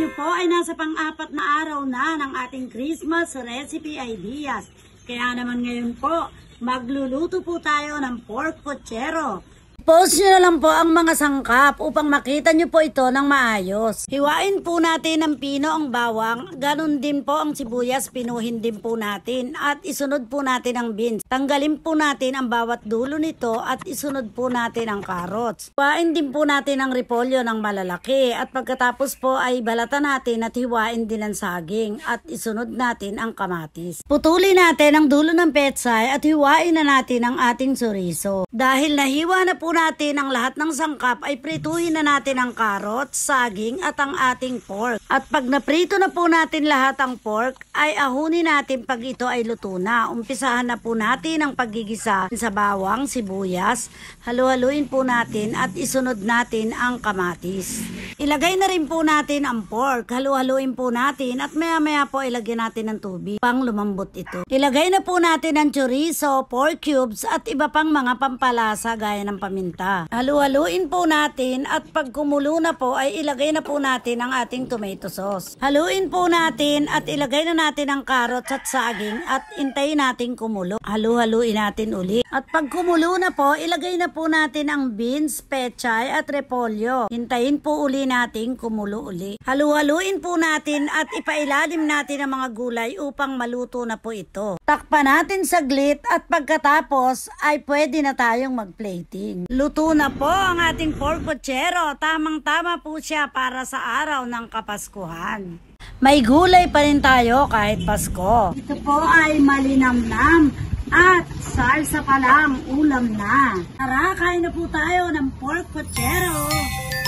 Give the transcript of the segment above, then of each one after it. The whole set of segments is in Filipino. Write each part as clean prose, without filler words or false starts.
tayo po ay nasa pang-apat na araw na ng ating Christmas recipe ideas. Kaya naman ngayon po, magluluto po tayo ng pork pochero. Post nyo na lang po ang mga sangkap upang makita nyo po ito ng maayos. Hiwain po natin ang pino ang bawang, ganun din po ang sibuyas, pinuhin din po natin at isunod po natin ang beans. Tanggalin po natin ang bawat dulo nito at isunod po natin ang carrots. Hiwain din po natin ang repolyo ng malalaki at pagkatapos po ay balatan natin at hiwain din ang saging at isunod natin ang kamatis. Putulin natin ang dulo ng petsay at hiwain na natin ang ating chorizo. Dahil nahiwa na po natin ang lahat ng sangkap ay prituhin na natin ang carrots, saging at ang ating pork. At pag naprito na po natin lahat ang pork ay ahunin natin pag ito ay luto na. Umpisahan na po natin ang paggigisa sa bawang, sibuyas, halu-haluin po natin at isunod natin ang kamatis. Ilagay na rin po natin ang pork, halu-haluin po natin at maya-maya po ilagyan natin ng tubig pang lumambot ito. Ilagay na po natin ang chorizo, pork cubes at iba pang mga pampalasa gaya ng paminta. Halu-haluin po natin at pag kumulo na po ay ilagay na po natin ang ating tomato sauce. Haluin po natin at ilagay na natin ang carrots at saging at intayin natin kumulo. Halu-haluin natin uli. At pag kumulo na po, ilagay na po natin ang beans, pechay at repolyo. Hintayin po uli natin kumulo uli. Halu-haluin po natin at ipailalim natin ang mga gulay upang maluto na po ito. Takpan natin saglit at pagkatapos ay pwede na tayong mag-plating. Luto na po ang ating pork pochero. Tamang-tama po siya para sa araw ng Kapaskuhan. May gulay pa rin tayo kahit Pasko. Ito po ay malinamnam at salsa pa lang ulam na. Tara, kain na po tayo ng pork pochero.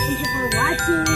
Thank you for watching.